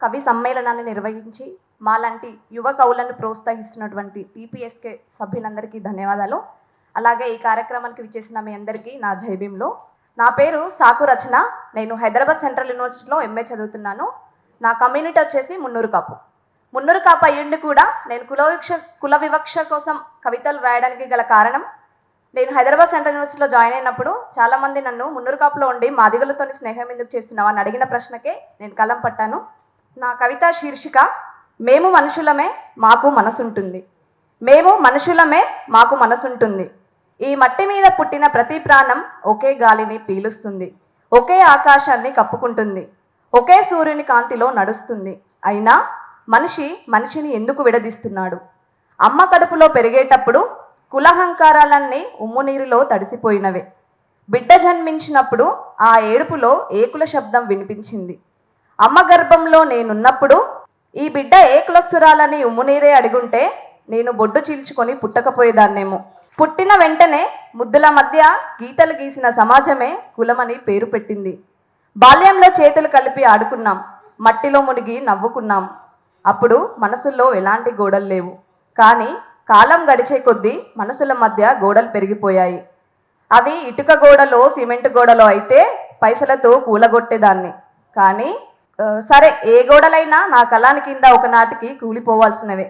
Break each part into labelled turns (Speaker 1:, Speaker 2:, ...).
Speaker 1: కవి సమ్మేళనాన్ని నిర్వహించి మాలాంటి యువ కవులను ప్రోత్సహిస్తున్నటువంటి టీపీఎస్కే సభ్యులందరికీ ధన్యవాదాలు. అలాగే ఈ కార్యక్రమానికి విచ్చేసిన మీ అందరికీ నా జైభీంలో. నా పేరు సాకు రచన. నేను హైదరాబాద్ సెంట్రల్ యూనివర్సిటీలో ఎంఏ చదువుతున్నాను. నా కమ్యూనిటీ వచ్చేసి మున్నూరు కాపు. మున్నూరు కాపు అయ్యుండి కూడా నేను కుల వివక్ష కోసం కవితలు రాయడానికి గల కారణం, నేను హైదరాబాద్ సెంట్రల్ యూనివర్సిటీలో జాయిన్ అయినప్పుడు చాలామంది నన్ను మున్నూరు కాపులో ఉండి మాదిగలతో స్నేహం ఎందుకు చేస్తున్నావు అని అడిగిన ప్రశ్నకే నేను కలం పట్టాను. నా కవిత శీర్షిక మేము మనుషులమే మాకు మనసుంటుంది. మేము మనుషులమే మాకు మనసుంటుంది. ఈ మట్టి మీద పుట్టిన ప్రతి ప్రాణం ఒకే గాలిని పీలుస్తుంది, ఒకే ఆకాశాన్ని కప్పుకుంటుంది, ఒకే సూర్యుని కాంతిలో నడుస్తుంది. అయినా మనిషి మనిషిని ఎందుకు విడదీస్తున్నాడు? అమ్మ కడుపులో పెరిగేటప్పుడు కులహంకారాలన్నీ ఉమ్మునీరులో తడిసిపోయినవే. బిడ్డ జన్మించినప్పుడు ఆ ఏడుపులో ఏకుల శబ్దం వినిపించింది. అమ్మ గర్భంలో నేనున్నప్పుడు ఈ బిడ్డ ఏ కులస్తురాలని ఉమ్మునీరే అడుగుంటే నేను బొడ్డు చీల్చుకొని పుట్టకపోయేదాన్నేమో. పుట్టిన వెంటనే ముద్దుల మధ్య గీతలు గీసిన సమాజమే కులమని పేరు పెట్టింది. బాల్యంలో చేతులు కలిపి ఆడుకున్నాం, మట్టిలో మునిగి నవ్వుకున్నాం. అప్పుడు మనసుల్లో ఎలాంటి గోడలు లేవు. కానీ కాలం గడిచే కొద్దీ మనసుల మధ్య గోడలు పెరిగిపోయాయి. అవి ఇటుక గోడలో సిమెంట్ గోడలో అయితే పైసలతో కూలగొట్టేదాన్ని. కానీ సరే, ఏ గోడలైనా నా కలాని కింద ఒకనాటికి కూలిపోవాల్సినవే.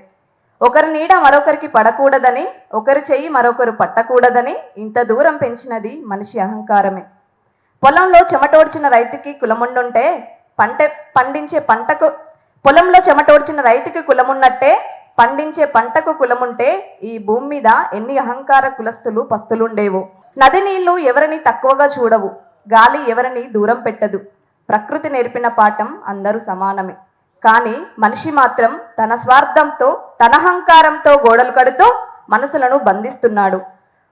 Speaker 1: ఒకరి నీడ మరొకరికి పడకూడదని, ఒకరి చెయ్యి మరొకరు పట్టకూడదని ఇంత దూరం పెంచినది మనిషి అహంకారమే. పొలంలో చెమటోడ్చిన రైతుకి కులముండుంటే పొలంలో చెమటోడ్చిన రైతుకి కులమున్నట్టే పండించే పంటకు కులముంటే ఈ భూమి మీద ఎన్ని అహంకార కులస్తులు పస్తులుండేవో. నది నీళ్లు ఎవరిని తక్కువగా చూడవు, గాలి ఎవరిని దూరం పెట్టదు. ప్రకృతి నేర్పిన పాఠం అందరూ సమానమే. కానీ మనిషి మాత్రం తన స్వార్థంతో, తన అహంకారంతో గోడలు కడుతూ మనసులను బంధిస్తున్నాడు.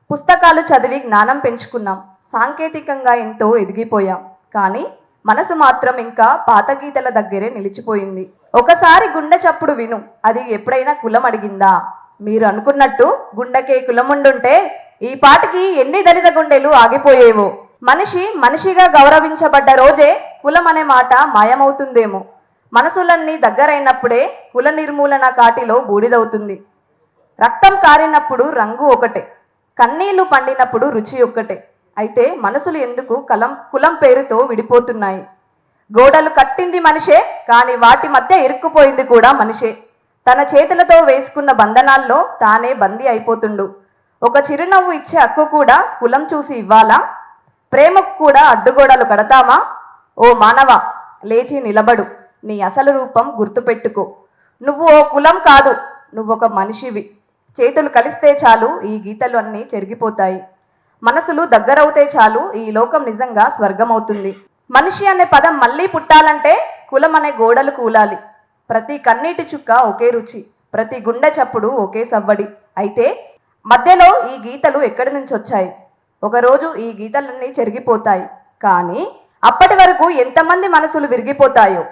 Speaker 1: పుస్తకాలు చదివి జ్ఞానం పెంచుకున్నాం, సాంకేతికంగా ఎంతో ఎదిగిపోయాం. కానీ మనసు మాత్రం ఇంకా పాత గీతల దగ్గరే నిలిచిపోయింది. ఒకసారి గుండె చప్పుడు విను, అది ఎప్పుడైనా కులం అడిగిందా? మీరు అనుకున్నట్టు గుండెకే కులముండుంటే ఈ పాటికి ఎన్ని దళిత గుండెలు ఆగిపోయేవో. మనిషి మనిషిగా గౌరవించబడ్డ రోజే కులం అనే మాట మాయమవుతుందేమో. మనసులన్నీ దగ్గరైనప్పుడే కుల నిర్మూలన కాటిలో బూడిదవుతుంది. రక్తం కారినప్పుడు రంగు ఒకటే, కన్నీళ్లు పండినప్పుడు రుచి ఒక్కటే. అయితే మనసులు ఎందుకు కులం పేరుతో విడిపోతున్నాయి? గోడలు కట్టింది మనిషే, కానీ వాటి మధ్య ఇరుక్కుపోయింది కూడా మనిషే. తన చేతులతో వేసుకున్న బంధనాల్లో తానే బందీ అయిపోతుండు. ఒక చిరునవ్వు ఇచ్చే హక్కు కూడా కులం చూసి ఇవ్వాలా? ప్రేమకు కూడా అడ్డుగోడలు కడతామా? ఓ మానవ, లేచి నిలబడు, నీ అసలు రూపం గుర్తుపెట్టుకో. నువ్వు ఓ కులం కాదు, నువ్వొక మనిషివి. చేతులు కలిస్తే చాలు ఈ గీతలు అన్నీ చెరిగిపోతాయి. మనసులు దగ్గరవుతే చాలు ఈ లోకం నిజంగా స్వర్గమవుతుంది. మనిషి అనే పదం మళ్ళీ పుట్టాలంటే కులం అనే గోడలు కూలాలి. ప్రతి కన్నీటి చుక్క ఒకే రుచి, ప్రతి గుండె చప్పుడు ఒకే సవ్వడి. అయితే మధ్యలో ఈ గీతలు ఎక్కడి నుంచి వచ్చాయి? ఒకరోజు ఈ గీతలన్నీ చెరిగిపోతాయి. కానీ అప్పటి వరకు ఎంతమంది మనసులు విరిగిపోతాయో?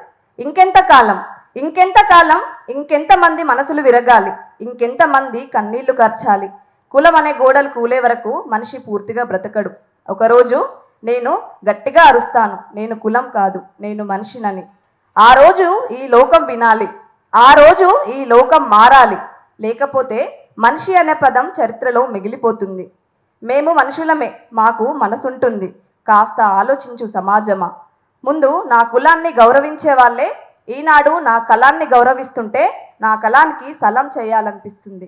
Speaker 1: ఇంకెంతమంది మనసులు విరగాలి? ఇంకెంతమంది కన్నీళ్లు కార్చాలి? కులం అనే గోడలు కూలే వరకు మనిషి పూర్తిగా బ్రతకడు. ఒకరోజు నేను గట్టిగా అరుస్తాను, నేను కులం కాదు, నేను మనిషినని. ఆ రోజు ఈ లోకం వినాలి, ఆ రోజు ఈ లోకం మారాలి. లేకపోతే మనిషి అనే పదం చరిత్రలో మిగిలిపోతుంది. మేము మనుషులమే, మాకు మనసుంటుంది. కాస్త ఆలోచించు సమాజమా. ముందు నా కులాన్ని గౌరవించే వాళ్ళే ఈనాడు నా కళాన్ని గౌరవిస్తుంటే నా కళానికి సలాం చేయాలనిపిస్తుంది.